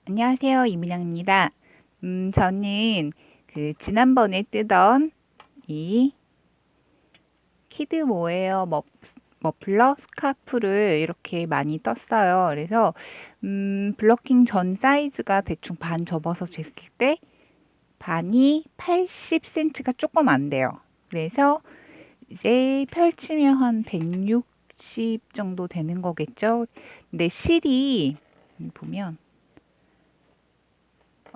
안녕하세요. 이민영입니다. 저는 지난번에 뜨던 이 키드 모헤어 머플러 스카프를 이렇게 많이 떴어요. 그래서 블러킹 전 사이즈가 대충 반 접어서 쟀을 때 반이 80cm가 조금 안 돼요. 그래서 이제 펼치면 한 160 정도 되는 거겠죠. 근데 실이 보면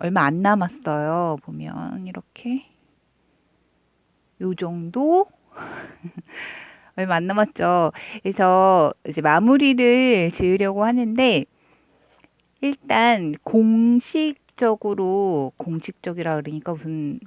얼마 안 남았어요. 보면 이렇게 요 정도 얼마 안 남았죠. 그래서 이제 마무리를 지으려고 하는데 일단 공식적이라 그러니까 무슨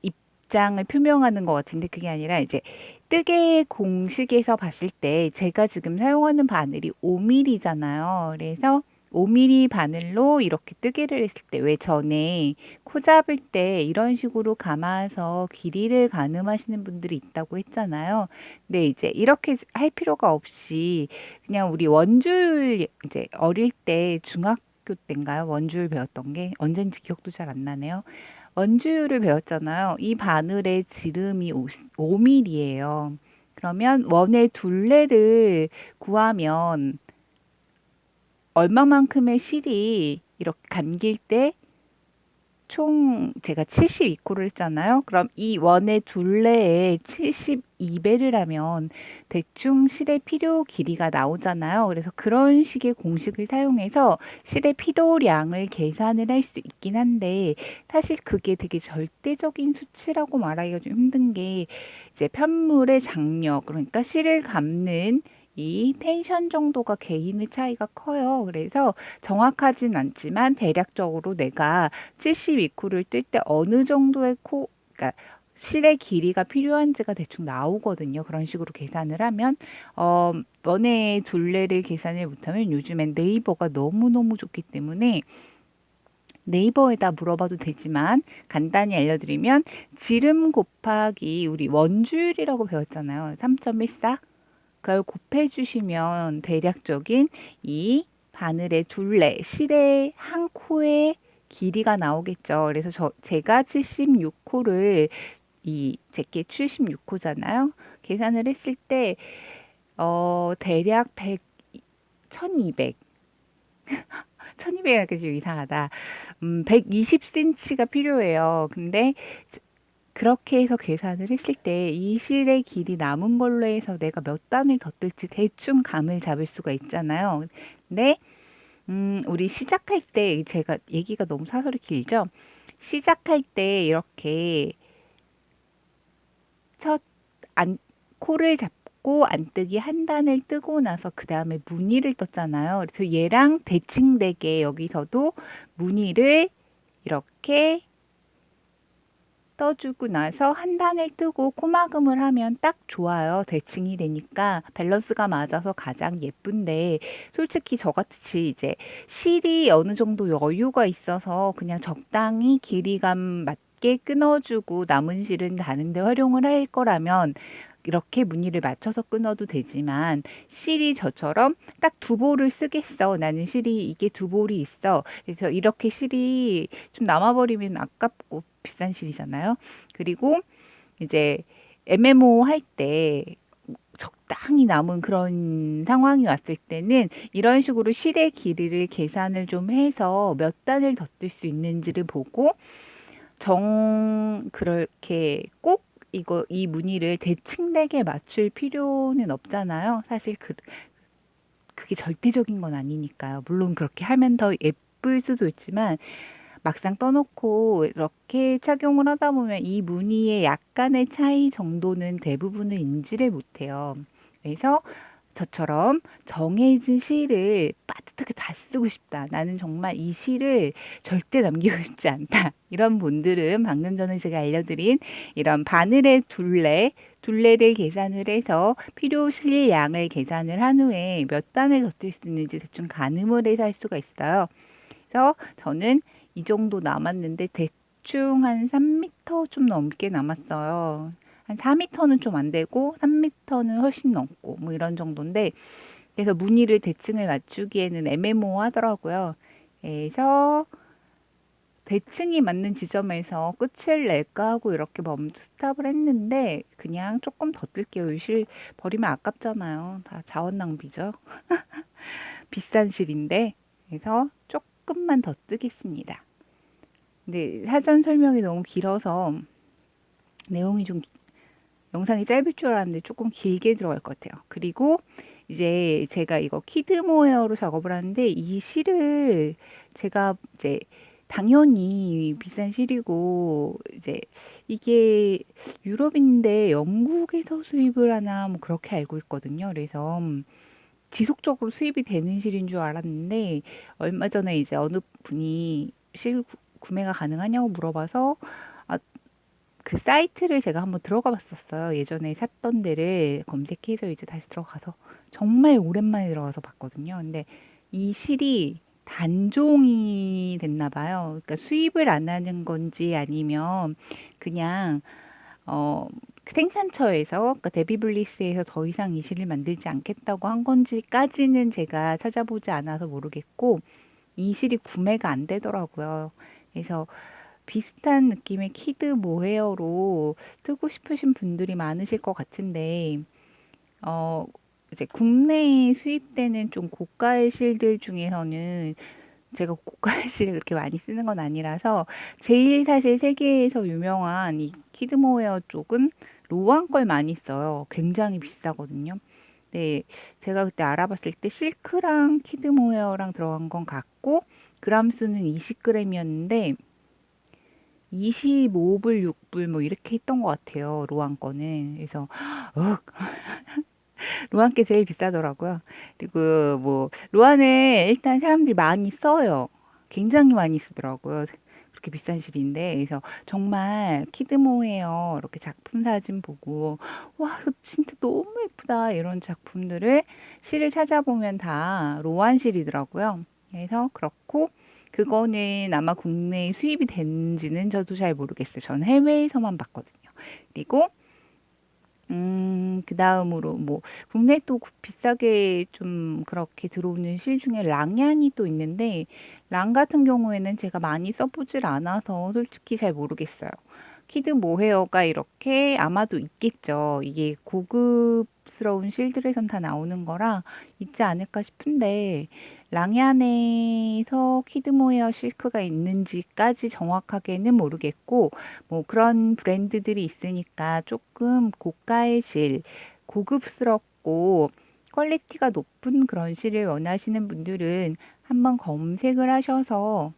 입장을 표명하는 것 같은데 그게 아니라 이제 뜨개 공식에서 봤을 때 제가 지금 사용하는 바늘이 5mm잖아요. 그래서 5mm 바늘로 이렇게 뜨개를 했을 때 왜 전에 코 잡을 때 이런 식으로 감아서 길이를 가늠하시는 분들이 있다고 했잖아요. 근데 이제 이렇게 할 필요가 없이 그냥 우리 원줄 이제 어릴 때 중학교 때인가요? 원줄 배웠던 게 언젠지 기억도 잘 안 나네요. 원주율을 배웠잖아요. 이 바늘의 지름이 5mm예요. 그러면 원의 둘레를 구하면 얼마만큼의 실이 이렇게 감길 때 총 제가 72코를 했잖아요. 그럼 이 원의 둘레에 72배를 하면 대충 실의 필요 길이가 나오잖아요. 그래서 그런 식의 공식을 사용해서 실의 필요량을 계산을 할 수 있긴 한데 사실 그게 되게 절대적인 수치라고 말하기가 좀 힘든 게 이제 편물의 장력 그러니까 실을 감는 이 텐션 정도가 개인의 차이가 커요. 그래서 정확하진 않지만 대략적으로 내가 72코를 뜰 때 어느 정도의 그러니까 실의 길이가 필요한지가 대충 나오거든요. 그런 식으로 계산을 하면, 너네 둘레를 계산을 못하면 요즘엔 네이버가 너무너무 좋기 때문에 네이버에다 물어봐도 되지만 간단히 알려드리면 지름 곱하기 우리 원주율이라고 배웠잖아요. 3.14. 그걸 곱해주시면 대략적인 이 바늘의 둘레, 실의 한 코의 길이가 나오겠죠. 그래서 제가 76코를 제게 76코잖아요. 계산을 했을 때 대략 100, 1200, 1200이라고 좀 이상하다. 120cm가 필요해요. 근데 그렇게 해서 계산을 했을 때 이 실의 길이 남은 걸로 해서 내가 몇 단을 더 뜰지 대충 감을 잡을 수가 있잖아요. 근데 우리 시작할 때 제가 얘기가 너무 사설이 길죠. 시작할 때 이렇게 첫 코를 잡고 안뜨기 한 단을 뜨고 나서 그 다음에 무늬를 떴잖아요. 그래서 얘랑 대칭되게 여기서도 무늬를 이렇게 떠주고 나서 한 단을 뜨고 코막음을 하면 딱 좋아요. 대칭이 되니까 밸런스가 맞아서 가장 예쁜데 솔직히 저같이 이제 실이 어느 정도 여유가 있어서 그냥 적당히 길이감 맞게 끊어주고 남은 실은 다른데 활용을 할 거라면 이렇게 무늬를 맞춰서 끊어도 되지만 실이 저처럼 딱 두 볼을 쓰겠어. 나는 실이 이게 두 볼이 있어. 그래서 이렇게 실이 좀 남아버리면 아깝고 비싼 실이잖아요. 그리고 이제 MMO 할 때 적당히 남은 그런 상황이 왔을 때는 이런 식으로 실의 길이를 계산을 좀 해서 몇 단을 더 뜰 수 있는지를 보고 그렇게 꼭 이 무늬를 대칭되게 맞출 필요는 없잖아요. 사실 그게 절대적인 건 아니니까요. 물론 그렇게 하면 더 예쁠 수도 있지만 막상 떠놓고 이렇게 착용을 하다 보면 이 무늬의 약간의 차이 정도는 대부분은 인지를 못해요. 그래서 저처럼 정해진 시를 빠듯하게 다 쓰고 싶다. 나는 정말 이 시를 절대 남기고 싶지 않다. 이런 분들은 방금 전에 제가 알려드린 이런 바늘의 둘레를 계산을 해서 필요 실 양을 계산을 한 후에 몇 단을 더 뜰 수 있는지 대충 가늠을 해서 할 수가 있어요. 그래서 저는 이 정도 남았는데 대충 한 3m 좀 넘게 남았어요. 한 4m는 좀 안 되고 3m는 훨씬 넘고 뭐 이런 정도인데 그래서 무늬를 대칭을 맞추기에는 애매모호하더라고요. 그래서 대칭이 맞는 지점에서 끝을 낼까 하고 이렇게 멈춰 스탑을 했는데 그냥 조금 더 뜰게요. 이 실 버리면 아깝잖아요. 다 자원 낭비죠. 비싼 실인데. 그래서 조금만 더 뜨겠습니다. 근데 사전 설명이 너무 길어서 내용이 좀 영상이 짧을 줄 알았는데 조금 길게 들어갈 것 같아요. 그리고 이제 제가 이거 키드모어로 작업을 하는데 이 실을 제가 이제 당연히 비싼 실이고 이제 이게 유럽인데 영국에서 수입을 하나 뭐 그렇게 알고 있거든요. 그래서 지속적으로 수입이 되는 실인 줄 알았는데 얼마 전에 이제 어느 분이 실 구매가 가능하냐고 물어봐서 아, 그 사이트를 제가 한번 들어가 봤었어요. 예전에 샀던 데를 검색해서 이제 다시 들어가서 정말 오랜만에 들어가서 봤거든요. 근데 이 실이 단종이 됐나 봐요. 그러니까 수입을 안 하는 건지 아니면 그냥 어 생산처에서 그러니까 데비블리스에서 더 이상 이 실을 만들지 않겠다고 한 건지까지는 제가 찾아보지 않아서 모르겠고 이 실이 구매가 안 되더라고요. 그래서 비슷한 느낌의 키드 모헤어로 쓰고 싶으신 분들이 많으실 것 같은데, 어, 이제 국내에 수입되는 좀 고가의 실들 중에서는 제가 고가의 실을 그렇게 많이 쓰는 건 아니라서 제일 사실 세계에서 유명한 이 키드 모헤어 쪽은 로왕 걸 많이 써요. 굉장히 비싸거든요. 네, 제가 그때 알아봤을 때 실크랑 키드 모헤어랑 들어간 건 같고 그람 수는 20g이었는데 25불, 6불 뭐 이렇게 했던 것 같아요. 로안 거는. 그래서 로안 게 제일 비싸더라고요. 그리고 뭐 로안을 일단 사람들이 많이 써요. 굉장히 많이 쓰더라고요. 그렇게 비싼 실인데 그래서 정말 키드모예요. 이렇게 작품 사진 보고 와 이거 진짜 너무 예쁘다 이런 작품들을 실을 찾아보면 다 로안 실이더라고요. 그래서 그렇고 그거는 아마 국내에 수입이 되는지는 저도 잘 모르겠어요. 저는 해외에서만 봤거든요. 그리고 그 다음으로 뭐 국내 또 비싸게 좀 그렇게 들어오는 실 중에 랑얀이 또 있는데 랑 같은 경우에는 제가 많이 써보질 않아서 솔직히 잘 모르겠어요. 키드 모헤어가 이렇게 아마도 있겠죠. 이게 고급스러운 실들에선 다 나오는 거라 있지 않을까 싶은데 랑얀에서 키드 모헤어 실크가 있는지까지 정확하게는 모르겠고 뭐 그런 브랜드들이 있으니까 조금 고가의 실, 고급스럽고 퀄리티가 높은 그런 실을 원하시는 분들은 한번 검색을 하셔서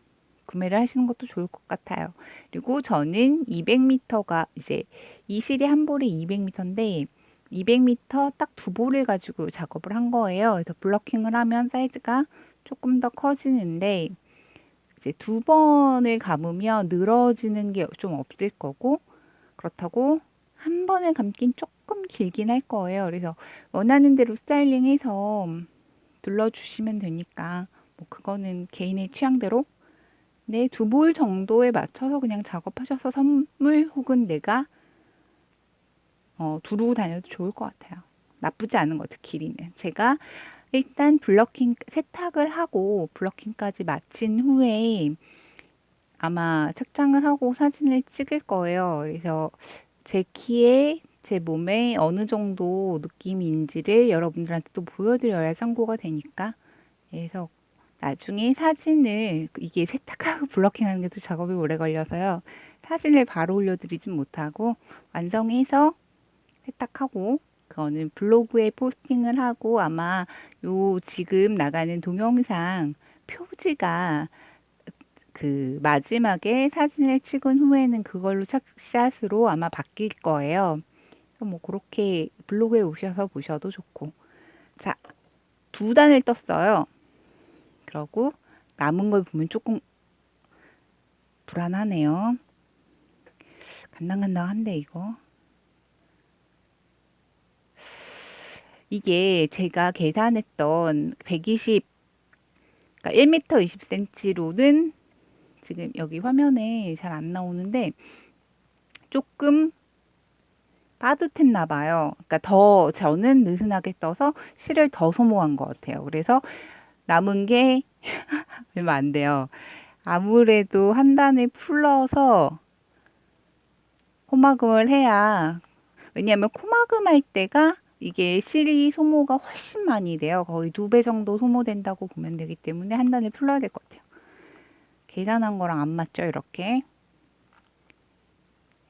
구매를 하시는 것도 좋을 것 같아요. 그리고 저는 200m가 이제 이 실이 한 볼에 200m인데 200m 딱 두 볼을 가지고 작업을 한 거예요. 그래서 블러킹을 하면 사이즈가 조금 더 커지는데 이제 두 번을 감으면 늘어지는 게 좀 없을 거고 그렇다고 한 번에 감긴 조금 길긴 할 거예요. 그래서 원하는 대로 스타일링해서 둘러주시면 되니까 뭐 그거는 개인의 취향대로 네, 두 볼 정도에 맞춰서 그냥 작업하셔서 선물 혹은 내가 두르고 다녀도 좋을 것 같아요. 나쁘지 않은 것 같아요, 길이는. 제가 일단 블러킹 세탁을 하고 블러킹까지 마친 후에 아마 착장을 하고 사진을 찍을 거예요. 그래서 제 키에 제 몸에 어느 정도 느낌인지를 여러분들한테 또 보여드려야 참고가 되니까. 그래서 나중에 사진을 이게 세탁하고 블러킹하는 게 또 작업이 오래 걸려서요. 사진을 바로 올려드리진 못하고 완성해서 세탁하고 그거는 블로그에 포스팅을 하고 아마 요 지금 나가는 동영상 표지가 그 마지막에 사진을 찍은 후에는 그걸로 착샷으로 아마 바뀔 거예요. 그래서 뭐 그렇게 블로그에 오셔서 보셔도 좋고. 자, 두 단을 떴어요. 그러고 남은 걸 보면 조금 불안하네요. 간당간당한데 이거. 이게 제가 계산했던 120, 그러니까 1m 20cm로는 지금 여기 화면에 잘 안 나오는데 조금 빠듯했나 봐요. 그러니까 더 저는 느슨하게 떠서 실을 더 소모한 것 같아요. 그래서 남은 게 얼마 안 돼요. 아무래도 한 단을 풀러서 코막음을 해야, 왜냐하면 코막음 할 때가 이게 실이 소모가 훨씬 많이 돼요. 거의 2배 정도 소모된다고 보면 되기 때문에 한 단을 풀러야 될 것 같아요. 계산한 거랑 안 맞죠, 이렇게.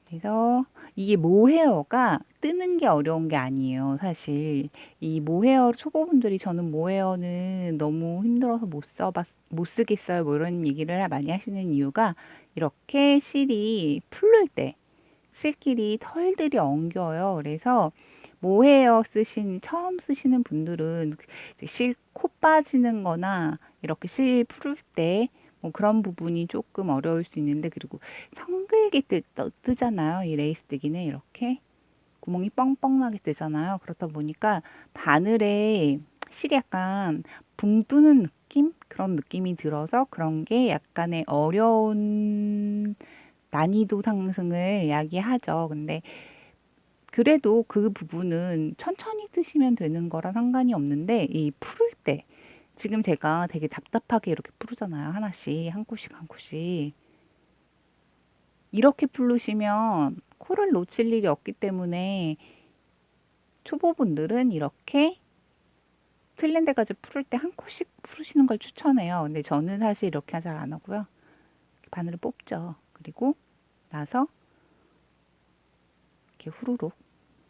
그래서 이게 모헤어가 뜨는 게 어려운 게 아니에요, 사실. 이 모헤어 초보분들이 저는 모헤어는 너무 힘들어서 못 쓰겠어요. 뭐 이런 얘기를 많이 하시는 이유가 이렇게 실이 풀릴 때 실끼리 털들이 엉겨요. 그래서 모헤어 처음 쓰시는 분들은 이제 실 코 빠지는 거나 이렇게 실 풀을 때 뭐 그런 부분이 조금 어려울 수 있는데, 그리고 성글게 뜨잖아요. 이 레이스 뜨기는 이렇게 구멍이 뻥뻥나게 뜨잖아요. 그렇다 보니까 바늘에 실이 약간 붕 뜨는 느낌? 그런 느낌이 들어서 그런 게 약간의 어려운 난이도 상승을 야기하죠. 근데 그래도 그 부분은 천천히 뜨시면 되는 거랑 상관이 없는데, 이 풀을 때 지금 제가 되게 답답하게 이렇게 풀잖아요. 하나씩 한 코씩 한 코씩. 이렇게 풀으시면 코를 놓칠 일이 없기 때문에 초보분들은 이렇게 틀린 데까지 풀을 때 한 코씩 풀으시는 걸 추천해요. 근데 저는 사실 이렇게 잘 안 하고요. 바늘을 뽑죠. 그리고 나서 이렇게 후루룩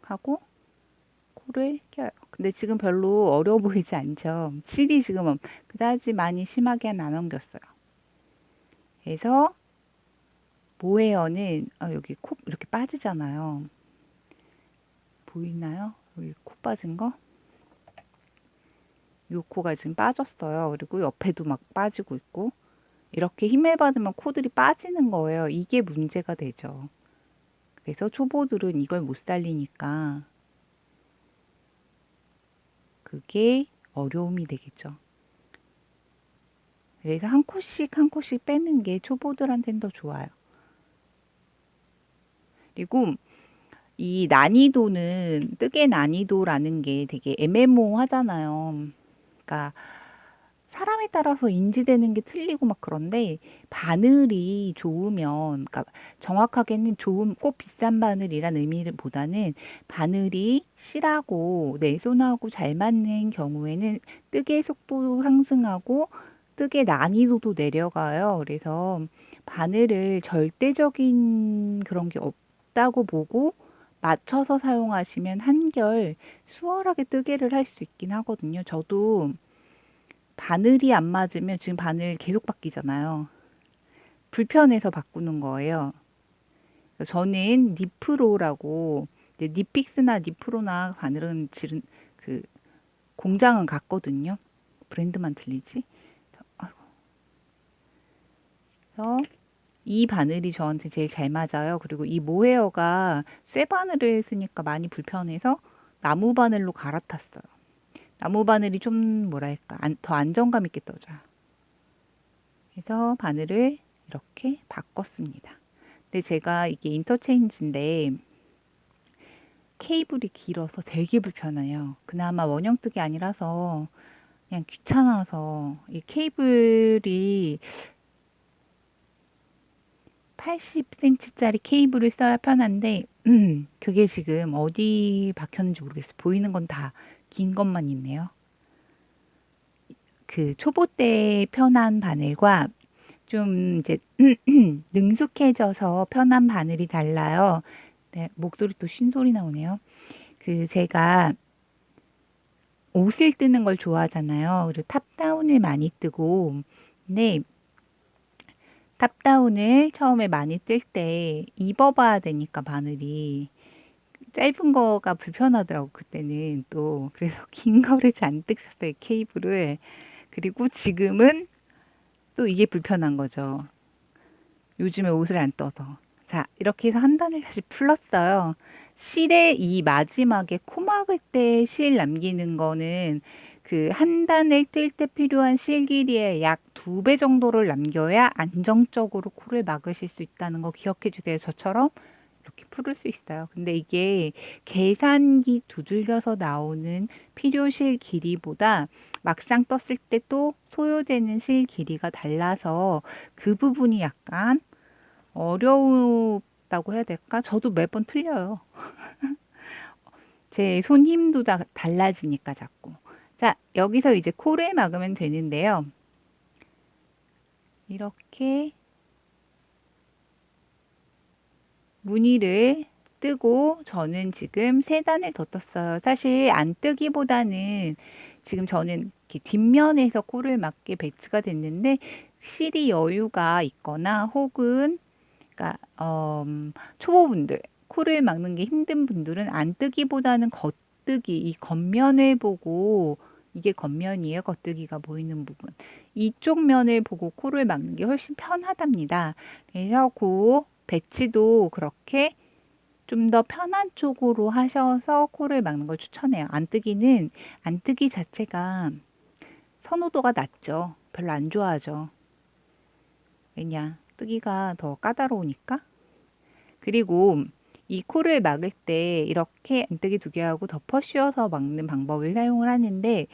하고 코를 껴요. 근데 지금 별로 어려워 보이지 않죠? 실이 지금 그다지 많이 심하게 안 엉겼어요. 그래서 모헤어는 여기 코 이렇게 빠지잖아요. 보이나요? 여기 코 빠진 거? 요 코가 지금 빠졌어요. 그리고 옆에도 막 빠지고 있고, 이렇게 힘을 받으면 코들이 빠지는 거예요. 이게 문제가 되죠. 그래서 초보들은 이걸 못 살리니까 그게 어려움이 되겠죠. 그래서 한 코씩 한 코씩 빼는 게 초보들한테는 더 좋아요. 그리고 이 난이도는, 뜨개 난이도라는 게 되게 애매모호하잖아요. 그러니까 사람에 따라서 인지되는 게 틀리고 막 그런데, 바늘이 좋으면, 그러니까 정확하게는 좋은, 꼭 비싼 바늘이란 의미보다는 바늘이 실하고 내 손하고 잘 맞는 경우에는 뜨개 속도도 상승하고 뜨개 난이도도 내려가요. 그래서 바늘을 절대적인 그런 게 없다고 보고 맞춰서 사용하시면 한결 수월하게 뜨개를 할 수 있긴 하거든요. 저도 바늘이 안 맞으면, 지금 바늘 계속 바뀌잖아요. 불편해서 바꾸는 거예요. 그래서 저는 니프로라고, 니픽스나 니프로나 바늘은 그 공장은 같거든요. 브랜드만 틀리지. 그래서 이 바늘이 저한테 제일 잘 맞아요. 그리고 이 모헤어가 쇠 바늘을 쓰니까 많이 불편해서 나무 바늘로 갈아탔어요. 나무 바늘이 좀 뭐랄까 더 안정감 있게 떠져요. 그래서 바늘을 이렇게 바꿨습니다. 근데 제가 이게 인터체인지인데 케이블이 길어서 되게 불편해요. 그나마 원형뜨기 아니라서 그냥 귀찮아서, 이 케이블이 80cm짜리 케이블을 써야 편한데 그게 지금 어디 박혔는지 모르겠어요. 보이는 건 다 긴 것만 있네요. 그 초보 때 편한 바늘과 좀 이제 능숙해져서 편한 바늘이 달라요. 네, 목소리 또 쉰소리 나오네요. 그 제가 옷을 뜨는 걸 좋아하잖아요. 그리고 탑다운을 많이 뜨고, 근데 탑다운을 처음에 많이 뜰 때 입어봐야 되니까 바늘이 짧은 거가 불편하더라고 그때는 또. 그래서 긴 거를 잔뜩 샀어요, 케이블을. 그리고 지금은 또 이게 불편한 거죠. 요즘에 옷을 안 떠서. 자, 이렇게 해서 한 단을 다시 풀렀어요. 실의 이 마지막에 코 막을 때 실 남기는 거는 그 한 단을 뜰 때 필요한 실 길이의 약 2배 정도를 남겨야 안정적으로 코를 막으실 수 있다는 거 기억해 주세요. 저처럼 이렇게 풀을 수 있어요. 근데 이게 계산기 두들겨서 나오는 필요실 길이보다 막상 떴을 때 또 소요되는 실 길이가 달라서 그 부분이 약간 어려웠다고 해야 될까? 저도 매번 틀려요. 제 손 힘도 다 달라지니까 자꾸. 자, 여기서 이제 코를 막으면 되는데요. 이렇게 무늬를 뜨고 저는 지금 세 단을 더 떴어요. 사실 안 뜨기보다는 지금 저는 이렇게 뒷면에서 코를 막게 배치가 됐는데 실이 여유가 있거나 혹은 그러니까 초보분들 코를 막는 게 힘든 분들은 안 뜨기보다는 겉뜨기 이 겉면을 보고 이게 겉면이에요. 겉뜨기가 보이는 부분. 이쪽 면을 보고 코를 막는 게 훨씬 편하답니다. 그래서 그 배치도 그렇게 좀 더 편한 쪽으로 하셔서 코를 막는 걸 추천해요. 안 뜨기 자체가 선호도가 낮죠. 별로 안 좋아하죠. 왜냐? 뜨기가 더 까다로우니까. 그리고 이 코를 막을 때 이렇게 안뜨기 두 개 하고 덮어 씌워서 막는 방법을 사용을 하는데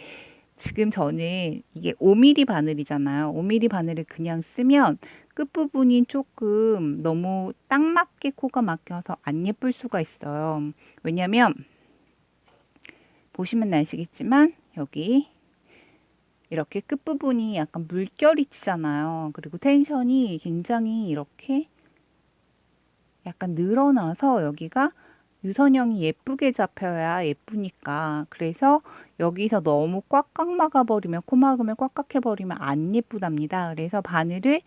지금 저는 이게 5mm 바늘이잖아요. 5mm 바늘을 그냥 쓰면 끝부분이 조금 너무 딱 맞게 코가 막혀서 안 예쁠 수가 있어요. 왜냐면 보시면 아시겠지만 여기 이렇게 끝부분이 약간 물결이 치잖아요. 그리고 텐션이 굉장히 이렇게 약간 늘어나서 여기가 유선형이 예쁘게 잡혀야 예쁘니까 그래서 여기서 너무 꽉꽉 막아버리면 코 막으면 꽉꽉 해버리면 안 예쁘답니다. 그래서 바늘을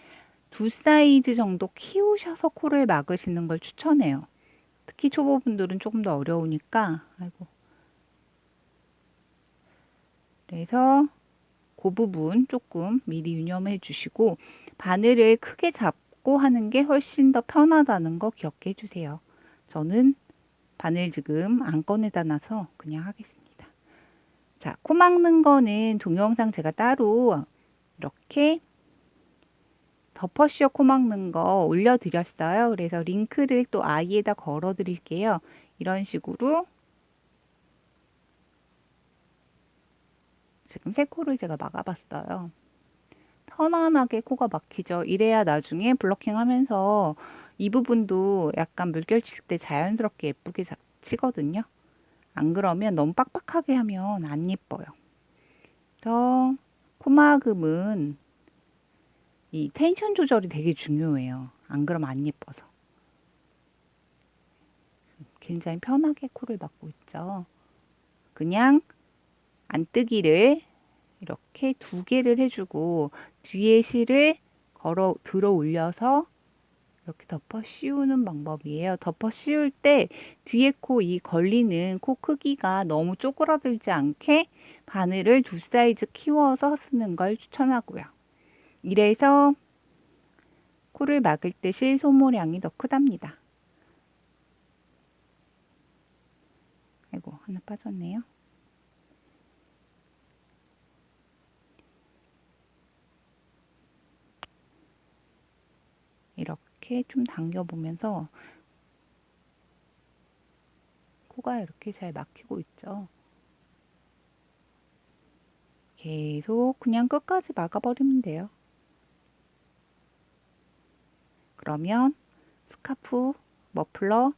두 사이즈 정도 키우셔서 코를 막으시는 걸 추천해요. 특히 초보분들은 조금 더 어려우니까 아이고. 그래서 그 부분 조금 미리 유념해 주시고 바늘을 크게 잡고 하는 게 훨씬 더 편하다는 거 기억해 주세요. 저는 바늘 지금 안 꺼내다 놔서 그냥 하겠습니다. 자, 코 막는 거는 동영상 제가 따로 이렇게 덮어씌워 코 막는 거 올려드렸어요. 그래서 링크를 또 아이에다 걸어 드릴게요. 이런 식으로 지금 세 코를 제가 막아봤어요. 편안하게 코가 막히죠. 이래야 나중에 블러킹 하면서 이 부분도 약간 물결 칠 때 자연스럽게 예쁘게 치거든요. 안 그러면 너무 빡빡하게 하면 안 예뻐요. 그래서 코막음은 이 텐션 조절이 되게 중요해요. 안 그러면 안 예뻐서. 굉장히 편하게 코를 막고 있죠. 그냥 안뜨기를 이렇게 두 개를 해주고 뒤에 실을 들어 올려서 이렇게 덮어 씌우는 방법이에요. 덮어 씌울 때 뒤에 코 이 걸리는 코 크기가 너무 쪼그라들지 않게 바늘을 두 사이즈 키워서 쓰는 걸 추천하고요. 이래서 코를 막을 때 실 소모량이 더 크답니다. 아이고, 하나 빠졌네요. 이렇게 좀 당겨보면서 코가 이렇게 잘 막히고 있죠. 계속 그냥 끝까지 막아버리면 돼요. 그러면 스카프, 머플러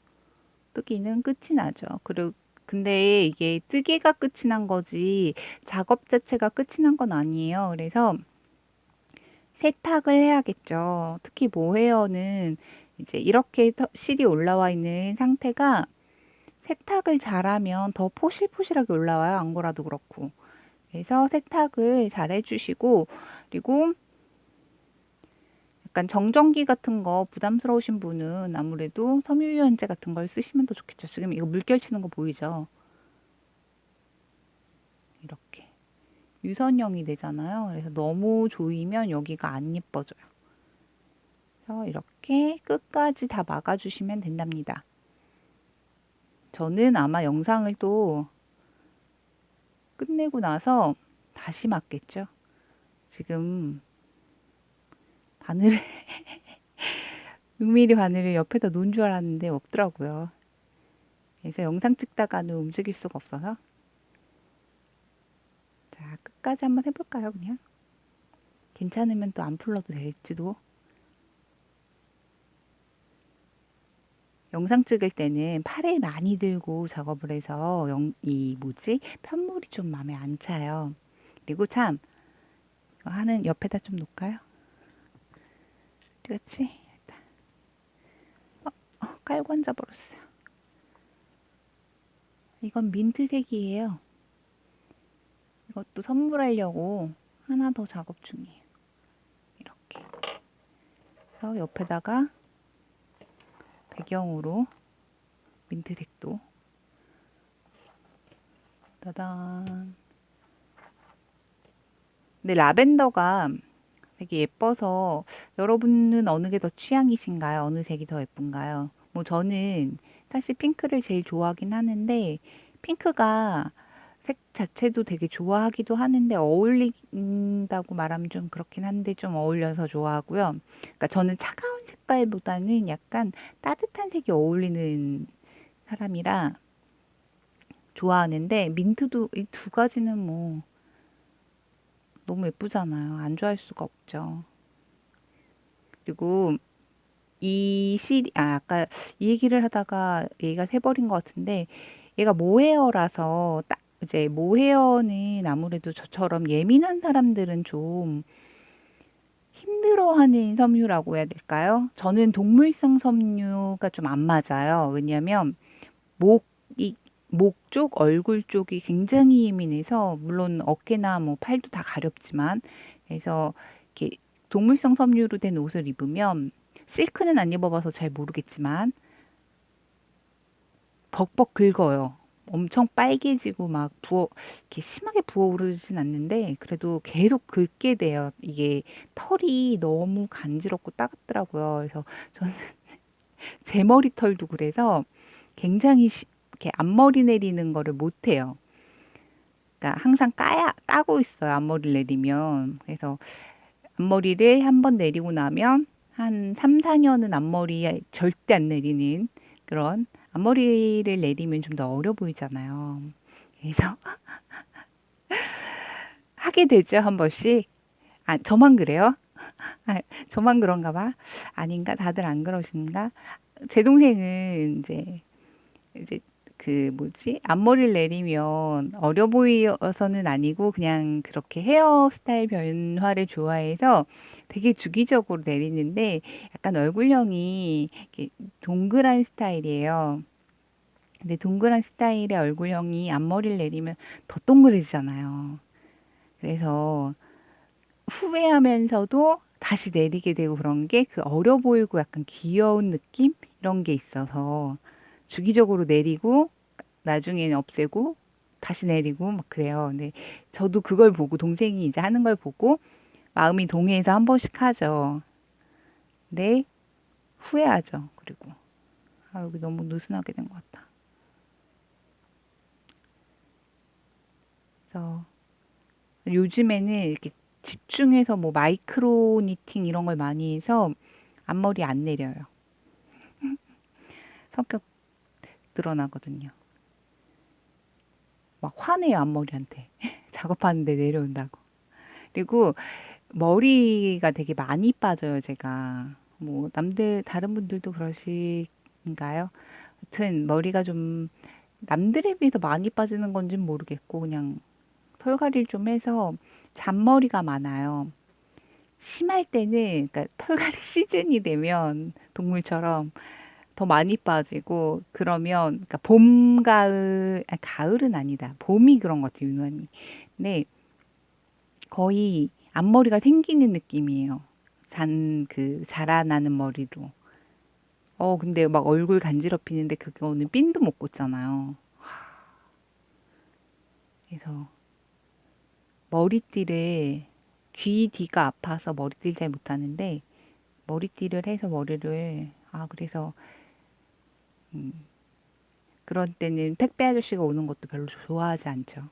뜨기는 끝이 나죠. 그리고 근데 이게 뜨개가 끝이 난 거지 작업 자체가 끝이 난 건 아니에요. 그래서 세탁을 해야겠죠. 특히 모헤어는 이제 이렇게 실이 올라와 있는 상태가 세탁을 잘하면 더 포실포실하게 올라와요. 앙고라도 그렇고. 그래서 세탁을 잘 해주시고 그리고 약간 정전기 같은 거 부담스러우신 분은 아무래도 섬유유연제 같은 걸 쓰시면 더 좋겠죠. 지금 이거 물결 치는 거 보이죠? 이렇게 유선형이 되잖아요. 그래서 너무 조이면 여기가 안 예뻐져요. 그래서 이렇게 끝까지 다 막아주시면 된답니다. 저는 아마 영상을 또 끝내고 나서 다시 막겠죠. 지금 바늘을 6mm 바늘을 옆에다 놓은 줄 알았는데 없더라고요. 그래서 영상 찍다가는 움직일 수가 없어서 자, 자, 끝까지 한번 해볼까요, 그냥? 괜찮으면 또 안 풀러도 될지도. 영상 찍을 때는 팔을 많이 들고 작업을 해서 이 뭐지? 편물이 좀 마음에 안 차요. 그리고 참, 이거 하는 옆에다 좀 놓을까요? 그렇지? 깔고 앉아버렸어요. 이건 민트색이에요. 이것도 선물하려고 하나 더 작업 중이에요. 이렇게. 그래서 옆에다가 배경으로 민트색도 따단. 근데 라벤더가 되게 예뻐서 여러분은 어느 게 더 취향이신가요? 어느 색이 더 예쁜가요? 뭐 저는 사실 핑크를 제일 좋아하긴 하는데 핑크가 색 자체도 되게 좋아하기도 하는데 어울린다고 말하면 좀 그렇긴 한데 좀 어울려서 좋아하고요. 그러니까 저는 차가운 색깔보다는 약간 따뜻한 색이 어울리는 사람이라 좋아하는데 민트도 이 두 가지는 뭐 너무 예쁘잖아요. 안 좋아할 수가 없죠. 그리고 아까 이 얘기를 하다가 얘가 새버린 것 같은데 얘가 모헤어라서 딱 이제 모헤어는 아무래도 저처럼 예민한 사람들은 좀 힘들어하는 섬유라고 해야 될까요? 저는 동물성 섬유가 좀 안 맞아요. 왜냐하면 목이 목 쪽, 얼굴 쪽이 굉장히 예민해서 물론 어깨나 뭐 팔도 다 가렵지만 그래서 이렇게 동물성 섬유로 된 옷을 입으면 실크는 안 입어봐서 잘 모르겠지만 벅벅 긁어요. 엄청 빨개지고 막 이렇게 심하게 부어오르진 않는데 그래도 계속 긁게 돼요. 이게 털이 너무 간지럽고 따갑더라고요. 그래서 저는 제 머리털도 그래서 굉장히 이렇게 앞머리 내리는 거를 못 해요. 그러니까 항상 까고 있어요. 앞머리를 내리면. 그래서 앞머리를 한번 내리고 나면 한 3, 4년은 앞머리에 절대 안 내리는 그런 앞머리를 내리면 좀 더 어려 보이잖아요. 그래서 하게 되죠, 한 번씩. 아, 저만 그래요? 아, 저만 그런가 봐. 아닌가? 다들 안 그러신가? 제 동생은 이제 그 뭐지? 앞머리를 내리면 어려 보여서는 아니고 그냥 그렇게 헤어스타일 변화를 좋아해서 되게 주기적으로 내리는데 약간 얼굴형이 이렇게 동그란 스타일이에요. 근데 동그란 스타일의 얼굴형이 앞머리를 내리면 더 동그래지잖아요. 그래서 후회하면서도 다시 내리게 되고 그런 게 그 어려 보이고 약간 귀여운 느낌? 이런 게 있어서 주기적으로 내리고 나중에는 없애고 다시 내리고 막 그래요. 근데 저도 그걸 보고 동생이 이제 하는 걸 보고 마음이 동해서 한 번씩 하죠. 근데 후회하죠. 그리고 아, 여기 너무 느슨하게 된 것 같다. 그래서 요즘에는 이렇게 집중해서 뭐 마이크로 니팅 이런 걸 많이 해서 앞머리 안 내려요. 성격 드러나거든요. 막 화내요, 앞머리한테. 작업하는데 내려온다고. 그리고 머리가 되게 많이 빠져요, 제가. 뭐, 다른 분들도 그러신가요? 하여튼, 머리가 좀, 남들에 비해서 많이 빠지는 건지는 모르겠고, 그냥 털갈이를 좀 해서 잔머리가 많아요. 심할 때는, 그러니까 털갈이 시즌이 되면 동물처럼 더 많이 빠지고, 그러면, 그러니까 봄, 가을, 가을은 아니다. 봄이 그런 것 같아요, 유난히. 네, 거의 앞머리가 생기는 느낌이에요. 자라나는 머리로. 근데 막 얼굴 간지럽히는데 그거는 핀도 못 꽂잖아요. 그래서 머리띠를 귀 뒤가 아파서 머리띠를 잘 못하는데 머리띠를 해서 그래서 음, 그런 때는 택배 아저씨가 오는 것도 별로 좋아하지 않죠.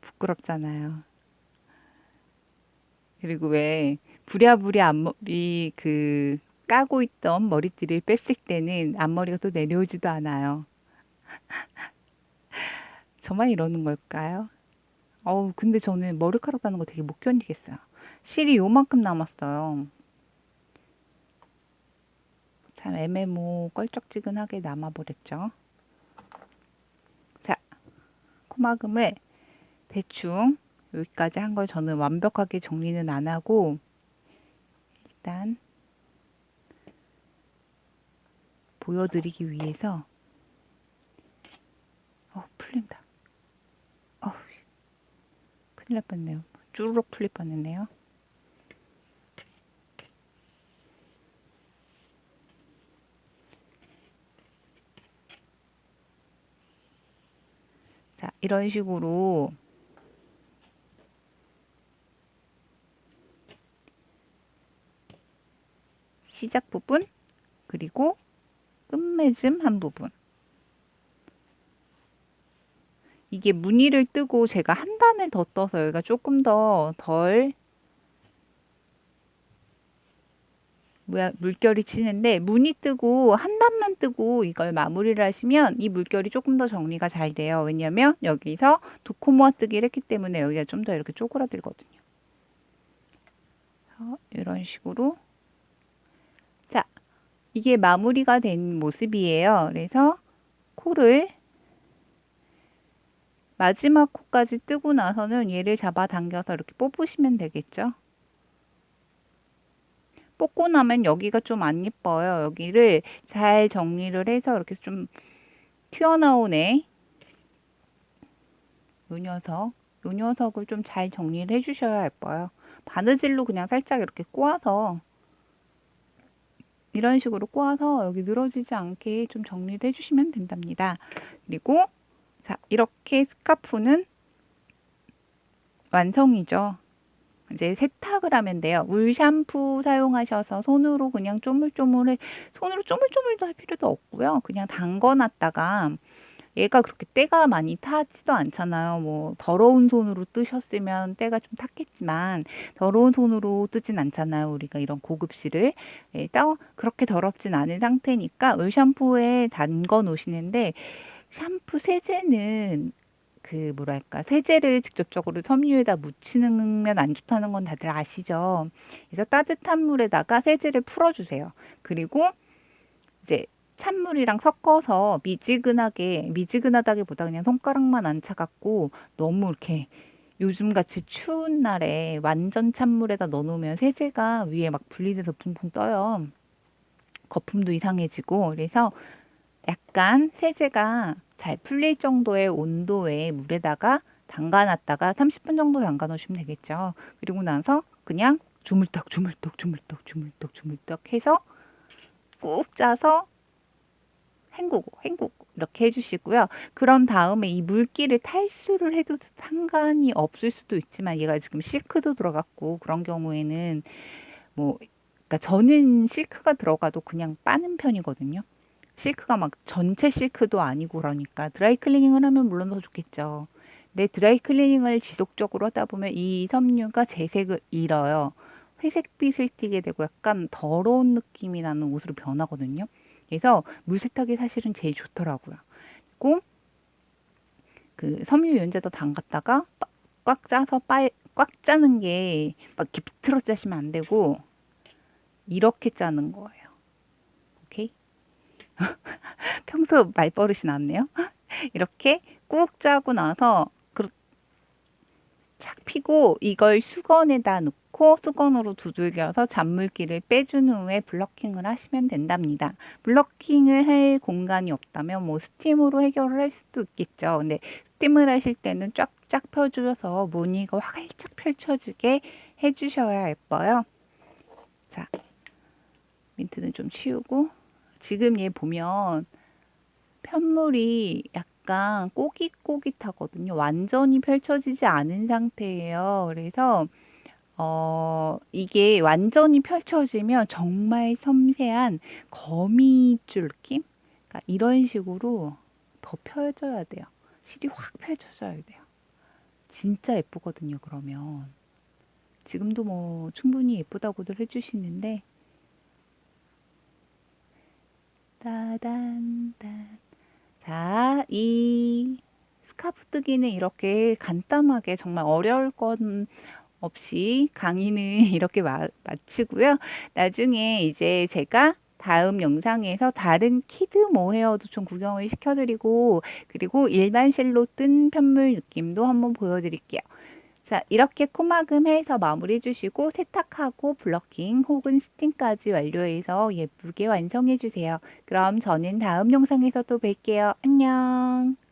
부끄럽잖아요. 그리고 왜 부랴부랴 앞머리 까고 있던 머리띠를 뺐을 때는 앞머리가 또 내려오지도 않아요. 저만 이러는 걸까요? 어우, 근데 저는 머리카락 따는 거 되게 못 견디겠어요. 실이 요만큼 남았어요. 참 애매모 껄쩍지근하게 남아버렸죠. 자, 코막음을 대충 여기까지 한 걸 저는 완벽하게 정리는 안 하고 일단 보여드리기 위해서 풀린다. 큰일 날 뻔했네요. 쭈르륵 풀릴 뻔했네요. 자, 이런 식으로 시작 부분 그리고 끝맺음 한 부분 이게 무늬를 뜨고 제가 한 단을 더 떠서 여기가 조금 더 덜 물결이 치는데 무늬 뜨고 한 단만 뜨고 이걸 마무리를 하시면 이 물결이 조금 더 정리가 잘 돼요. 왜냐면 여기서 두 코 모아뜨기를 했기 때문에 여기가 좀 더 이렇게 쪼그라들거든요. 이런 식으로 자, 이게 마무리가 된 모습이에요. 그래서 코를 마지막 코까지 뜨고 나서는 얘를 잡아당겨서 이렇게 뽑으시면 되겠죠. 뽑고 나면 여기가 좀 안 예뻐요. 여기를 잘 정리를 해서 이렇게 좀 튀어나오네. 요 녀석을 좀 잘 정리를 해주셔야 예뻐요. 바느질로 그냥 살짝 이렇게 꼬아서 이런 식으로 꼬아서 여기 늘어지지 않게 좀 정리를 해주시면 된답니다. 그리고 자, 이렇게 스카프는 완성이죠. 이제 세탁을 하면 돼요. 물 샴푸 사용하셔서 손으로 그냥 쪼물쪼물해 손으로 쪼물쪼물도 할 필요도 없고요. 그냥 담궈놨다가 얘가 그렇게 때가 많이 타지도 않잖아요. 뭐 더러운 손으로 뜨셨으면 때가 좀 탔겠지만 더러운 손으로 뜨진 않잖아요. 우리가 이런 고급실을 그렇게 더럽진 않은 상태니까 물 샴푸에 담궈 놓으시는데 샴푸 세제는 그 뭐랄까 세제를 직접적으로 섬유에다 묻히면 안 좋다는 건 다들 아시죠? 그래서 따뜻한 물에다가 세제를 풀어주세요. 그리고 이제 찬물이랑 섞어서 미지근하다기보다 그냥 손가락만 안 차갑고 너무 이렇게 요즘 같이 추운 날에 완전 찬물에다 넣어놓으면 세제가 위에 막 분리돼서 붕붕 떠요. 거품도 이상해지고 그래서 약간 세제가 잘 풀릴 정도의 온도의 물에다가 담가놨다가 30분 정도 담가 놓으시면 되겠죠. 그리고 나서 그냥 주물떡 해서 꾹 짜서 헹구고 이렇게 해주시고요. 그런 다음에 이 물기를 탈수를 해도 상관이 없을 수도 있지만 얘가 지금 실크도 들어갔고 그런 경우에는 뭐 그러니까 저는 실크가 들어가도 그냥 빠는 편이거든요. 실크가 막 전체 실크도 아니고 그러니까 드라이 클리닝을 하면 물론 더 좋겠죠. 근데 드라이 클리닝을 지속적으로 하다 보면 이 섬유가 재색을 잃어요. 회색빛을 띠게 되고 약간 더러운 느낌이 나는 옷으로 변하거든요. 그래서 물세탁이 사실은 제일 좋더라고요. 그리고 그 섬유 유연제도 담갔다가 꽉 짜서 꽉 짜는 게 막 이렇게 비틀어 짜시면 안 되고 이렇게 짜는 거예요. 오케이? 평소 말버릇이 나왔네요. 이렇게 꾹 짜고 나서 착 피고 이걸 수건에다 넣고 수건으로 두들겨서 잔물기를 빼준 후에 블러킹을 하시면 된답니다. 블러킹을 할 공간이 없다면 뭐 스팀으로 해결을 할 수도 있겠죠. 근데 스팀을 하실 때는 쫙쫙 펴주셔서 무늬가 활짝 펼쳐지게 해주셔야 예뻐요. 자, 민트는 좀 치우고 지금 얘 보면 편물이 약간 꼬깃꼬깃하거든요. 완전히 펼쳐지지 않은 상태예요. 그래서 이게 완전히 펼쳐지면 정말 섬세한 거미줄 느낌? 그러니까 이런 식으로 더 펴져야 돼요. 실이 확 펼쳐져야 돼요. 진짜 예쁘거든요, 그러면. 지금도 뭐 충분히 예쁘다고들 해주시는데, 따단단. 자, 이 스카프 뜨기는 이렇게 간단하게 정말 어려울 건 없이 강의는 이렇게 마치고요. 나중에 이제 제가 다음 영상에서 다른 키드 모헤어도 좀 구경을 시켜드리고 그리고 일반 실로 뜬 편물 느낌도 한번 보여드릴게요. 자, 이렇게 코막음 해서 마무리해 주시고 세탁하고 블러킹 혹은 스팀까지 완료해서 예쁘게 완성해 주세요. 그럼 저는 다음 영상에서 또 뵐게요. 안녕.